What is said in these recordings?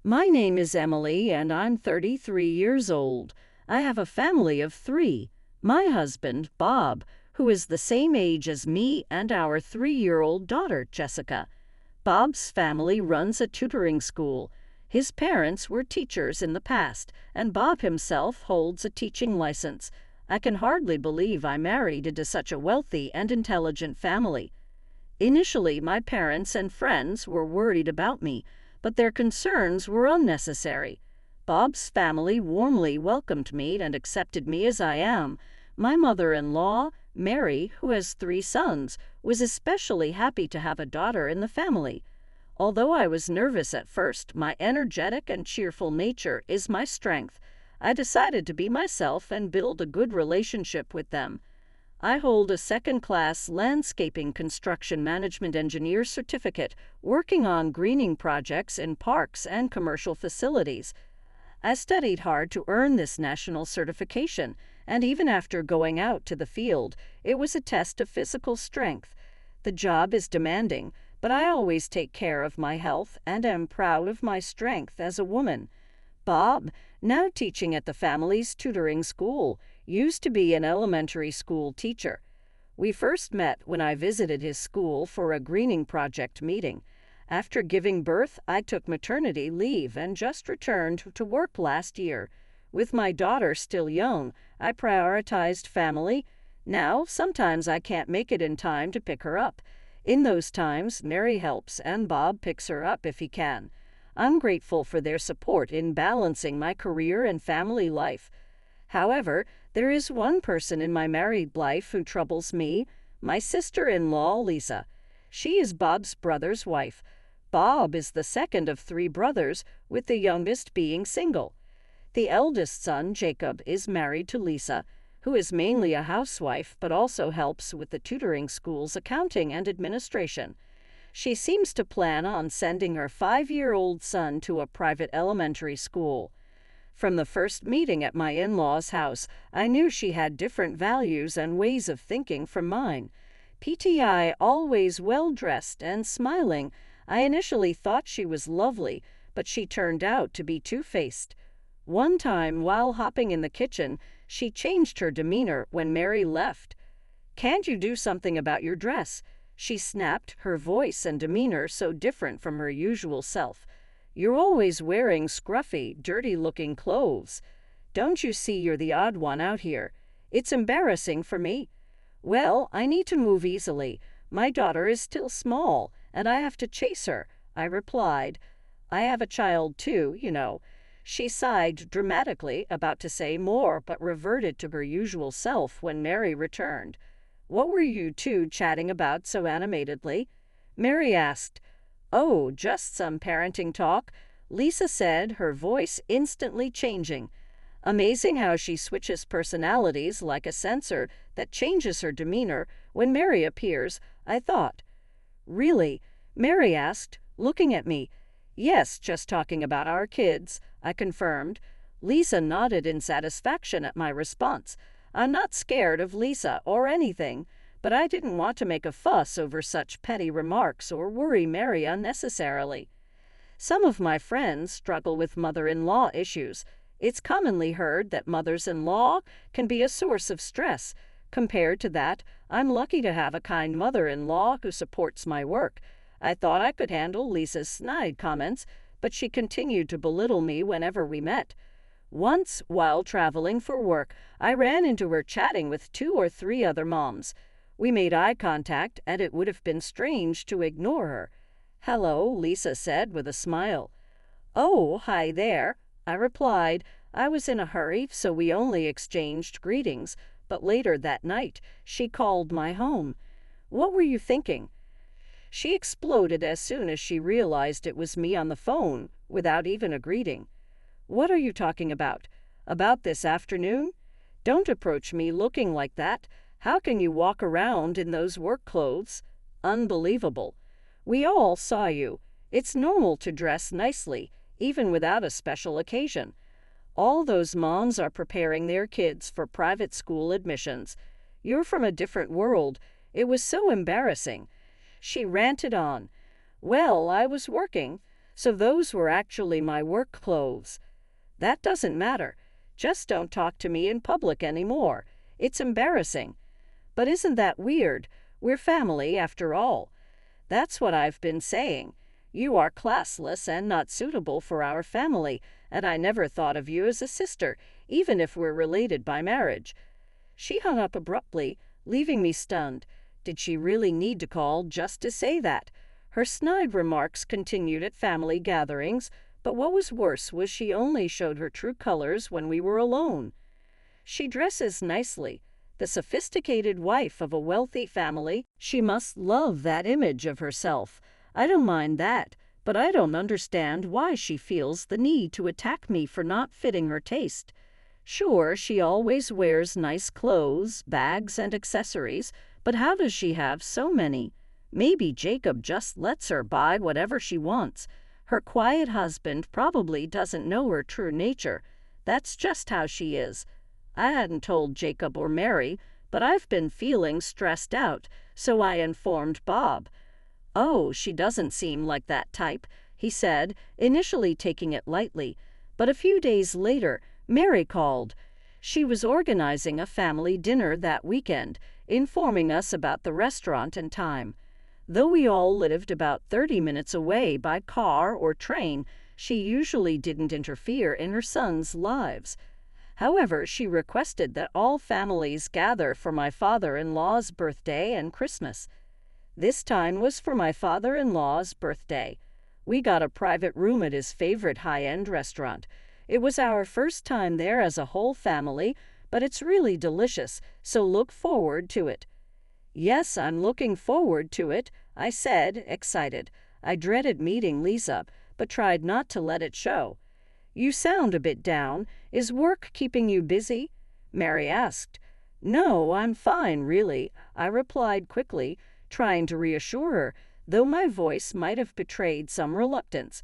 My name is Emily and I'm 33 years old. I have a family of three. My husband, Bob, who is the same age as me, and our 3-year-old daughter, Jessica. Bob's family runs a tutoring school. His parents were teachers in the past, and Bob himself holds a teaching license. I can hardly believe I married into such a wealthy and intelligent family. Initially, my parents and friends were worried about me, but their concerns were unnecessary. Bob's family warmly welcomed me and accepted me as I am. My mother-in-law, Mary, who has 3 sons, was especially happy to have a daughter in the family. Although I was nervous at first, my energetic and cheerful nature is my strength. I decided to be myself and build a good relationship with them. I hold a second-class landscaping construction management engineer certificate, working on greening projects in parks and commercial facilities. I studied hard to earn this national certification, and even after going out to the field, it was a test of physical strength. The job is demanding, but I always take care of my health and am proud of my strength as a woman. Bob, now teaching at the family's tutoring school, used to be an elementary school teacher. We first met when I visited his school for a greening project meeting. After giving birth, I took maternity leave and just returned to work last year. With my daughter still young, I prioritized family. Now, sometimes I can't make it in time to pick her up. In those times, Mary helps and Bob picks her up if he can. I'm grateful for their support in balancing my career and family life. However, there is one person in my married life who troubles me, my sister-in-law, Lisa. She is Bob's brother's wife. Bob is the second of 3 brothers, with the youngest being single. The eldest son, Jacob, is married to Lisa, who is mainly a housewife but also helps with the tutoring school's accounting and administration. She seems to plan on sending her 5-year-old son to a private elementary school. From the first meeting at my in-laws' house, I knew she had different values and ways of thinking from mine. PTI, always well-dressed and smiling. I initially thought she was lovely, but she turned out to be two-faced. One time, while hopping in the kitchen, she changed her demeanor when Mary left. "Can't you do something about your dress?" she snapped, her voice and demeanor so different from her usual self. "You're always wearing scruffy, dirty-looking clothes. Don't you see you're the odd one out here? It's embarrassing for me." "Well, I need to move easily. My daughter is still small, and I have to chase her," I replied. "I have a child too, you know." She sighed dramatically, about to say more, but reverted to her usual self when Mary returned. "What were you two chatting about so animatedly?" Mary asked. "Oh, just some parenting talk," Lisa said, her voice instantly changing. Amazing how she switches personalities like a sensor that changes her demeanor when Mary appears, I thought. "Really?" Mary asked, looking at me. "Yes, just talking about our kids," I confirmed. Lisa nodded in satisfaction at my response. I'm not scared of Lisa or anything, but I didn't want to make a fuss over such petty remarks or worry Mary unnecessarily. Some of my friends struggle with mother-in-law issues. It's commonly heard that mothers-in-law can be a source of stress. Compared to that, I'm lucky to have a kind mother-in-law who supports my work. I thought I could handle Lisa's snide comments, but she continued to belittle me whenever we met. Once, while traveling for work, I ran into her chatting with 2 or 3 other moms. We made eye contact, and it would have been strange to ignore her. "Hello," Lisa said with a smile. "Oh, hi there," I replied. I was in a hurry, so we only exchanged greetings, but later that night, she called my home. "What were you thinking?" She exploded as soon as she realized it was me on the phone, without even a greeting. "What are you talking about? About this afternoon? Don't approach me looking like that. How can you walk around in those work clothes? Unbelievable. We all saw you. It's normal to dress nicely, even without a special occasion. All those moms are preparing their kids for private school admissions. You're from a different world. It was so embarrassing." She ranted on. "Well, I was working. So those were actually my work clothes. That doesn't matter. Just don't talk to me in public anymore. It's embarrassing. But isn't that weird? We're family after all. That's what I've been saying. You are classless and not suitable for our family, and I never thought of you as a sister, even if we're related by marriage. She hung up abruptly, leaving me stunned. Did she really need to call just to say that? Her snide remarks continued at family gatherings, but what was worse was she only showed her true colors when we were alone. She dresses nicely. The sophisticated wife of a wealthy family, she must love that image of herself. I don't mind that, but I don't understand why she feels the need to attack me for not fitting her taste. Sure, she always wears nice clothes, bags, and accessories, but how does she have so many? Maybe Jacob just lets her buy whatever she wants. Her quiet husband probably doesn't know her true nature. That's just how she is. I hadn't told Jacob or Mary, but I've been feeling stressed out, so I informed Bob. "Oh, she doesn't seem like that type," he said, initially taking it lightly. But a few days later, Mary called. She was organizing a family dinner that weekend, informing us about the restaurant and time. Though we all lived about 30 minutes away by car or train, she usually didn't interfere in her sons' lives. However, she requested that all families gather for my father-in-law's birthday and Christmas. This time was for my father-in-law's birthday. We got a private room at his favorite high-end restaurant. It was our first time there as a whole family, but it's really delicious, so look forward to it. "Yes, I'm looking forward to it," I said, excited. I dreaded meeting Lisa, but tried not to let it show. "You sound a bit down. Is work keeping you busy?" Mary asked. "No, I'm fine, really," I replied quickly, trying to reassure her, though my voice might have betrayed some reluctance.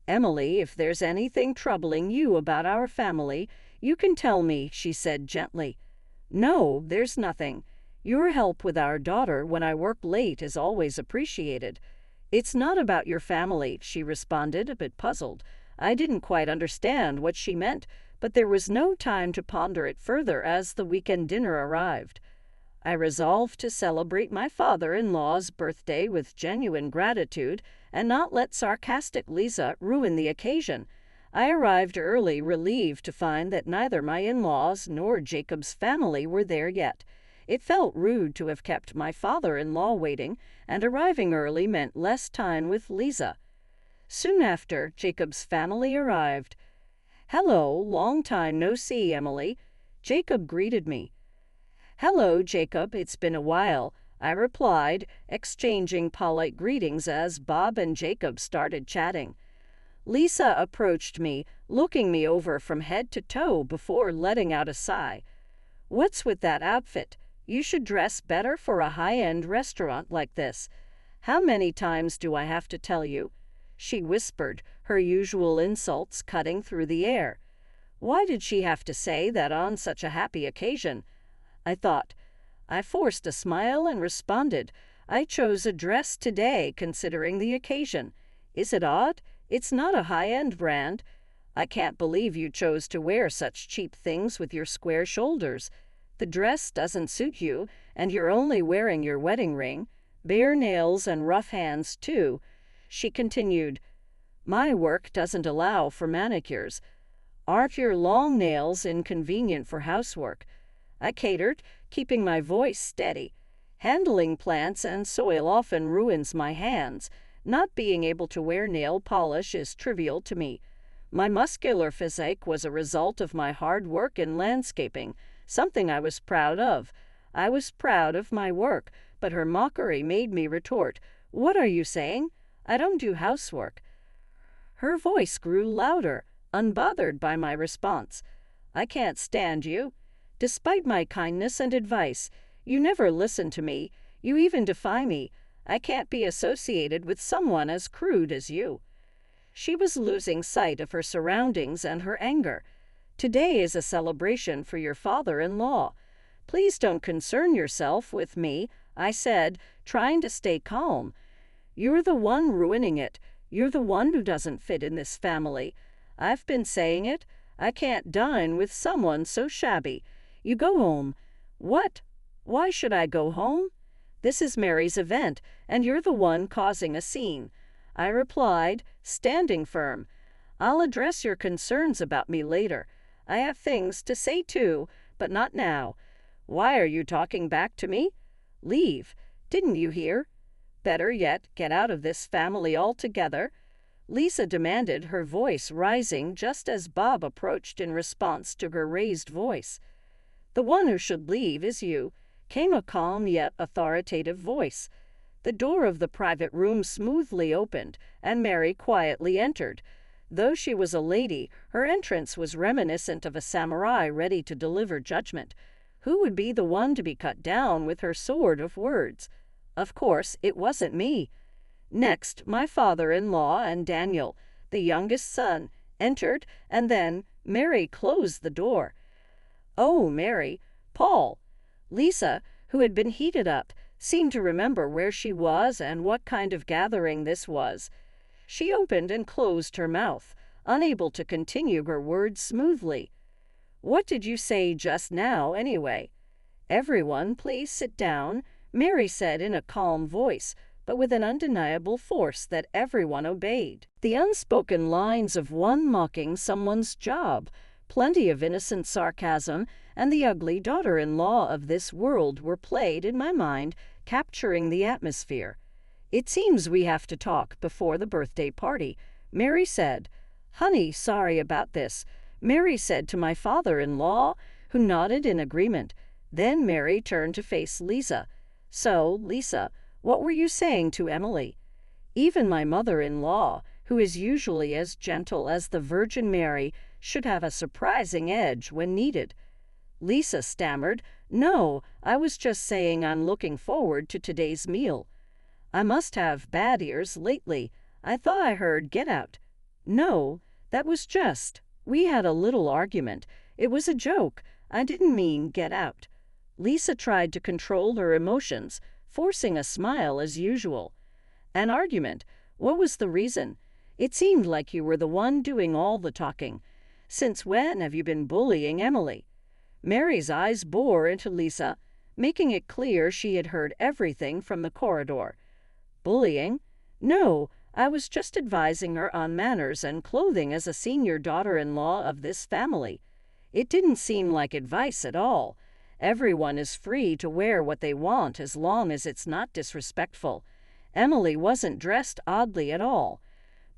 "Emily, if there's anything troubling you about our family, you can tell me," she said gently. "No, there's nothing. Your help with our daughter when I work late is always appreciated." "It's not about your family," she responded, a bit puzzled. I didn't quite understand what she meant, but there was no time to ponder it further as the weekend dinner arrived. I resolved to celebrate my father-in-law's birthday with genuine gratitude and not let sarcastic Lisa ruin the occasion. I arrived early, relieved to find that neither my in-laws nor Jacob's family were there yet. It felt rude to have kept my father-in-law waiting, and arriving early meant less time with Lisa. Soon after, Jacob's family arrived. "Hello, long time no see, Emily," Jacob greeted me. "Hello, Jacob, it's been a while," I replied, exchanging polite greetings as Bob and Jacob started chatting. Lisa approached me, looking me over from head to toe before letting out a sigh. "What's with that outfit? You should dress better for a high-end restaurant like this. How many times do I have to tell you?" she whispered, her usual insults cutting through the air. Why did she have to say that on such a happy occasion? I thought. I forced a smile and responded, "I chose a dress today considering the occasion. Is it odd? It's not a high-end brand. I can't believe you chose to wear such cheap things with your square shoulders. The dress doesn't suit you, and you're only wearing your wedding ring. Bare nails and rough hands, too," she continued. "My work doesn't allow for manicures. Aren't your long nails inconvenient for housework?" I catered, keeping my voice steady. Handling plants and soil often ruins my hands. Not being able to wear nail polish is trivial to me. My muscular physique was a result of my hard work in landscaping, something I was proud of. I was proud of my work, but her mockery made me retort, "What are you saying? I don't do housework." Her voice grew louder, unbothered by my response. "I can't stand you. Despite my kindness and advice, you never listen to me. You even defy me. I can't be associated with someone as crude as you." She was losing sight of her surroundings and her anger. "Today is a celebration for your father-in-law. Please don't concern yourself with me," I said, trying to stay calm. "You're the one ruining it. You're the one who doesn't fit in this family. I've been saying it. I can't dine with someone so shabby. You go home. What? Why should I go home? This is Mary's event, and you're the one causing a scene. I replied, standing firm. I'll address your concerns about me later. I have things to say too, but not now. Why are you talking back to me? Leave. Didn't you hear? Better yet, get out of this family altogether. Lisa demanded, her voice rising just as Bob approached in response to her raised voice. The one who should leave is you, came a calm yet authoritative voice. The door of the private room smoothly opened, and Mary quietly entered. Though she was a lady, her entrance was reminiscent of a samurai ready to deliver judgment. Who would be the one to be cut down with her sword of words? Of course, it wasn't me. Next, my father-in-law and Daniel, the youngest son, entered, and then Mary closed the door. Oh, Mary, Paul. Lisa, who had been heated up, seemed to remember where she was and what kind of gathering this was. She opened and closed her mouth, unable to continue her words smoothly. What did you say just now, anyway? Everyone, please sit down, Mary said in a calm voice, but with an undeniable force that everyone obeyed. The unspoken lines of one mocking someone's job, plenty of innocent sarcasm, and the ugly daughter-in-law of this world were played in my mind, capturing the atmosphere. It seems we have to talk before the birthday party, Mary said. Honey, sorry about this, Mary said to my father-in-law, who nodded in agreement. Then Mary turned to face Lisa. So, Lisa, what were you saying to Emily? Even my mother-in-law, who is usually as gentle as the Virgin Mary, should have a surprising edge when needed. Lisa stammered, No, I was just saying I'm looking forward to today's meal. I must have bad ears lately. I thought I heard get out. No, that was just. We had a little argument. It was a joke. I didn't mean get out. Lisa tried to control her emotions, forcing a smile as usual. An argument? What was the reason? It seemed like you were the one doing all the talking. Since when have you been bullying Emily? Mary's eyes bore into Lisa, making it clear she had heard everything from the corridor. Bullying? No, I was just advising her on manners and clothing as a senior daughter-in-law of this family. It didn't seem like advice at all. Everyone is free to wear what they want as long as it's not disrespectful. Emily wasn't dressed oddly at all,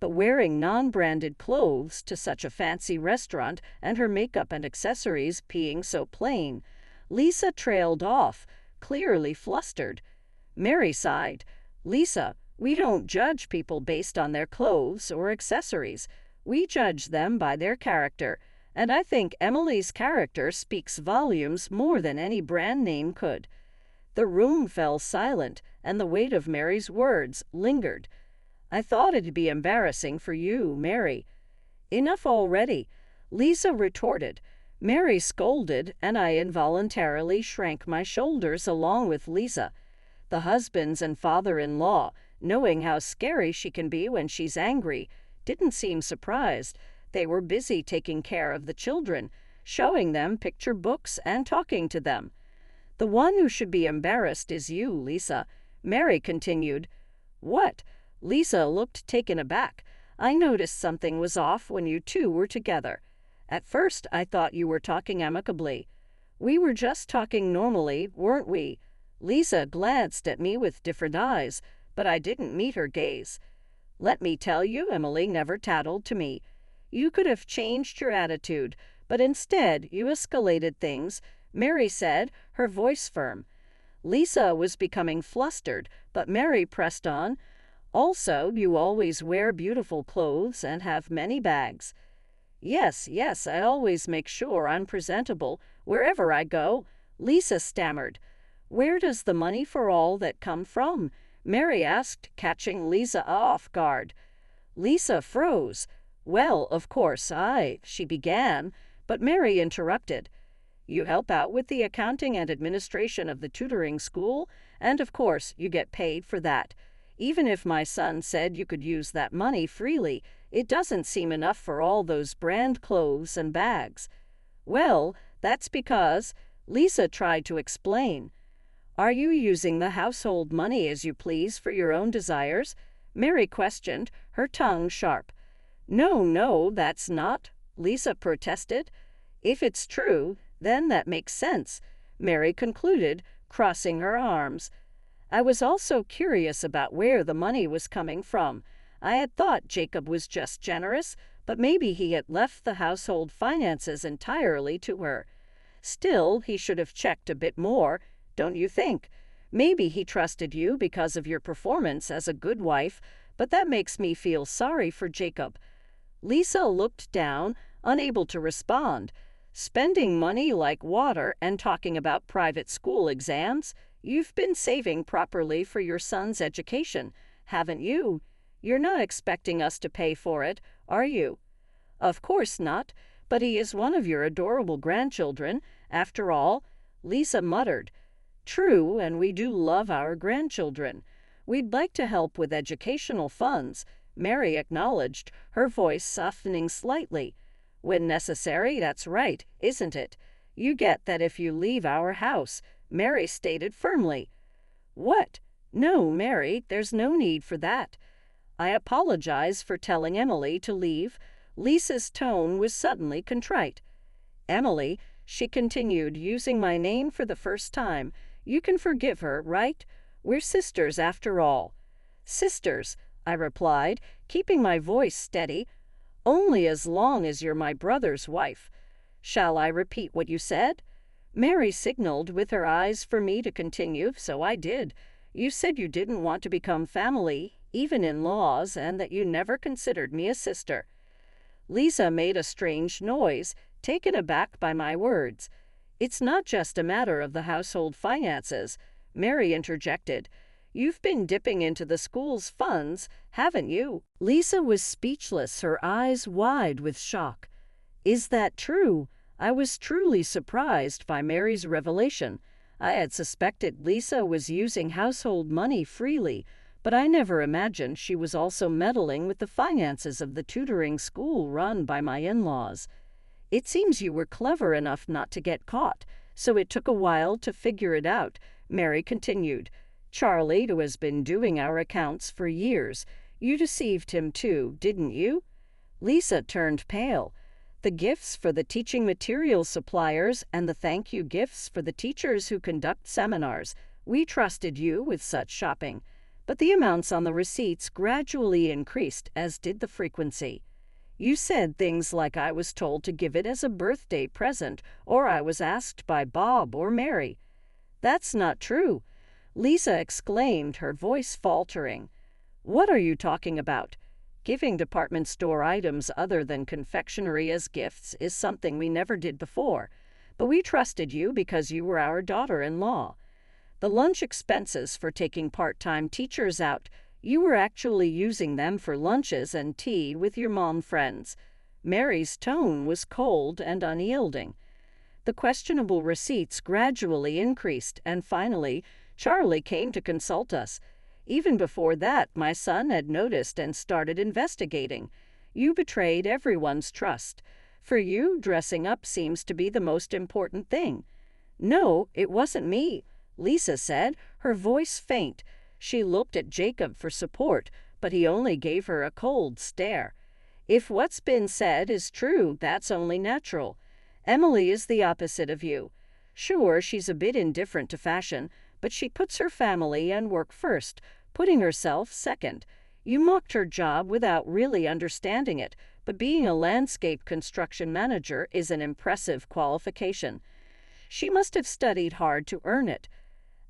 but wearing non-branded clothes to such a fancy restaurant and her makeup and accessories being so plain, Lisa trailed off, clearly flustered. Mary sighed. Lisa, we don't judge people based on their clothes or accessories. We judge them by their character, and I think Emily's character speaks volumes more than any brand name could. The room fell silent, and the weight of Mary's words lingered. I thought it'd be embarrassing for you, Mary. Enough already, Lisa retorted. Mary scolded, and I involuntarily shrank my shoulders along with Lisa. The husbands and father-in-law, knowing how scary she can be when she's angry, didn't seem surprised. They were busy taking care of the children, showing them picture books and talking to them. The one who should be embarrassed is you, Lisa, Mary continued. What? Lisa looked taken aback. I noticed something was off when you two were together. At first, I thought you were talking amicably. We were just talking normally, weren't we? Lisa glanced at me with different eyes, but I didn't meet her gaze. Let me tell you, Emily never tattled to me. You could have changed your attitude, but instead you escalated things, Mary said, her voice firm. Lisa was becoming flustered, but Mary pressed on. Also, you always wear beautiful clothes and have many bags. Yes, I always make sure I'm presentable wherever I go, Lisa stammered. Where does the money for all that come from? Mary asked, catching Lisa off guard. Lisa froze. Well, of course, she began, but Mary interrupted. You help out with the accounting and administration of the tutoring school, and of course you get paid for that. Even if my son said you could use that money freely, it doesn't seem enough for all those brand clothes and bags." "Well, that's because," Lisa tried to explain. "Are you using the household money as you please for your own desires?" Mary questioned, her tongue sharp. "No, no, that's not," Lisa protested. "If it's true, then that makes sense," Mary concluded, crossing her arms. "I was also curious about where the money was coming from. I had thought Jacob was just generous, but maybe he had left the household finances entirely to her. Still, he should have checked a bit more, don't you think? Maybe he trusted you because of your performance as a good wife, but that makes me feel sorry for Jacob." Lisa looked down, unable to respond. "Spending money like water and talking about private school exams? You've been saving properly for your son's education, haven't you? You're not expecting us to pay for it, are you?" "Of course not, but he is one of your adorable grandchildren, after all," Lisa muttered. "True, and we do love our grandchildren. We'd like to help with educational funds," Mary acknowledged, her voice softening slightly. "When necessary, that's right, isn't it? You get that if you leave our house," Mary stated firmly. "What? No, Mary, there's no need for that. I apologize for telling Emily to leave." Lisa's tone was suddenly contrite. "Emily," she continued, using my name for the first time, "you can forgive her, right? We're sisters after all." "Sisters," I replied, keeping my voice steady. "Only as long as you're my brother's wife." "Shall I repeat what you said?" Mary signaled with her eyes for me to continue, so I did. "You said you didn't want to become family, even in-laws, and that you never considered me a sister." Lisa made a strange noise, taken aback by my words. "It's not just a matter of the household finances," Mary interjected. "You've been dipping into the school's funds, haven't you?" Lisa was speechless, her eyes wide with shock. "Is that true?" I was truly surprised by Mary's revelation. I had suspected Lisa was using household money freely, but I never imagined she was also meddling with the finances of the tutoring school run by my in-laws. "It seems you were clever enough not to get caught, so it took a while to figure it out," Mary continued. "Charlie, who has been doing our accounts for years, you deceived him too, didn't you?" Lisa turned pale. "The gifts for the teaching material suppliers and the thank you gifts for the teachers who conduct seminars. We trusted you with such shopping. But the amounts on the receipts gradually increased, as did the frequency. You said things like I was told to give it as a birthday present, or I was asked by Bob or Mary." "That's not true," Lisa exclaimed, her voice faltering. "What are you talking about? Giving department store items other than confectionery as gifts is something we never did before, but we trusted you because you were our daughter-in-law. The lunch expenses for taking part-time teachers out, you were actually using them for lunches and tea with your mom friends." Mary's tone was cold and unyielding. "The questionable receipts gradually increased, and finally, Charlie came to consult us. Even before that, my son had noticed and started investigating. You betrayed everyone's trust. For you, dressing up seems to be the most important thing." "No, it wasn't me," Lisa said, her voice faint. She looked at Jacob for support, but he only gave her a cold stare. "If what's been said is true, that's only natural. Emily is the opposite of you. Sure, she's a bit indifferent to fashion, but she puts her family and work first, putting herself second. You mocked her job without really understanding it, but being a landscape construction manager is an impressive qualification. She must have studied hard to earn it."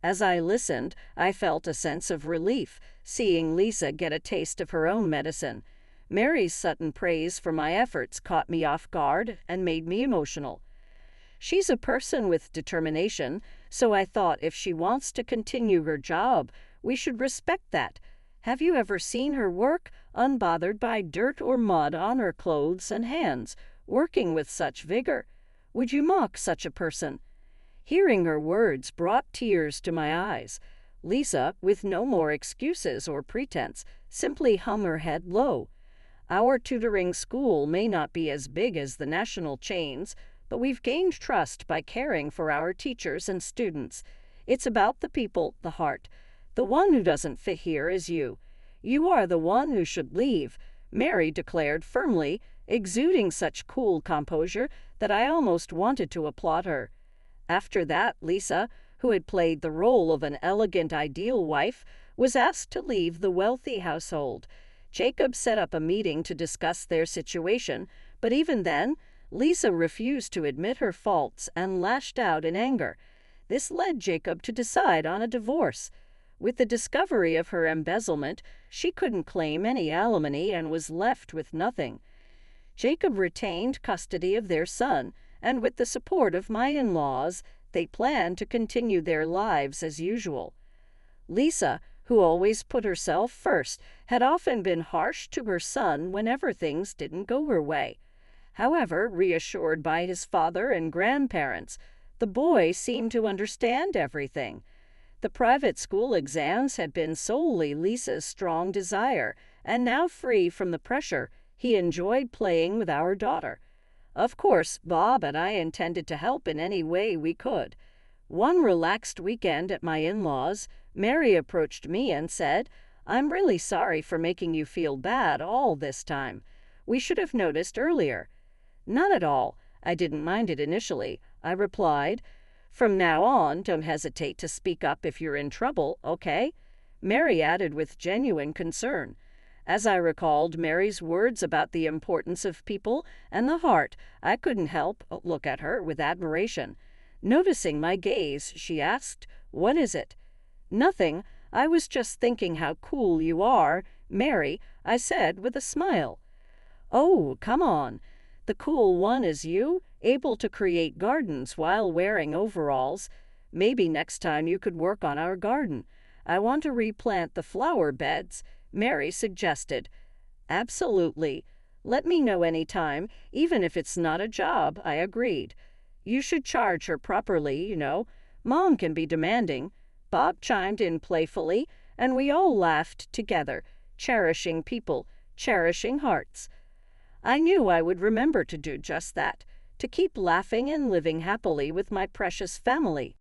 As I listened, I felt a sense of relief, seeing Lisa get a taste of her own medicine. Mary's sudden praise for my efforts caught me off guard and made me emotional. She's a person with determination, so I thought if she wants to continue her job, we should respect that. Have you ever seen her work, unbothered by dirt or mud on her clothes and hands, working with such vigor? Would you mock such a person? Hearing her words brought tears to my eyes. Lisa, with no more excuses or pretense, simply hung her head low. Our tutoring school may not be as big as the national chains, but we've gained trust by caring for our teachers and students. It's about the people, the heart. The one who doesn't fit here is you. You are the one who should leave, Mary declared firmly, exuding such cool composure that I almost wanted to applaud her. After that, Lisa, who had played the role of an elegant ideal wife, was asked to leave the wealthy household. Jacob set up a meeting to discuss their situation, but even then, Lisa refused to admit her faults and lashed out in anger. This led Jacob to decide on a divorce. With the discovery of her embezzlement, she couldn't claim any alimony and was left with nothing. Jacob retained custody of their son, and with the support of my in-laws, they planned to continue their lives as usual. Lisa, who always put herself first, had often been harsh to her son whenever things didn't go her way. However, reassured by his father and grandparents, the boy seemed to understand everything. The private school exams had been solely Lisa's strong desire, and now free from the pressure, he enjoyed playing with our daughter. Of course, Bob and I intended to help in any way we could. One relaxed weekend at my in-laws, Mary approached me and said, "I'm really sorry for making you feel bad all this time. We should have noticed earlier." "Not at all. I didn't mind it initially," I replied. "From now on, don't hesitate to speak up if you're in trouble, okay?" Mary added with genuine concern. As I recalled Mary's words about the importance of people and the heart, I couldn't help but look at her with admiration. Noticing my gaze, she asked, "What is it?" "Nothing. I was just thinking how cool you are, Mary," I said with a smile. "Oh, come on. The cool one is you, able to create gardens while wearing overalls. Maybe next time you could work on our garden. I want to replant the flower beds," Mary suggested. "Absolutely. Let me know any time, even if it's not a job," I agreed. "You should charge her properly, you know. Mom can be demanding." Bob chimed in playfully, and we all laughed together, cherishing people, cherishing hearts. I knew I would remember to do just that, to keep laughing and living happily with my precious family.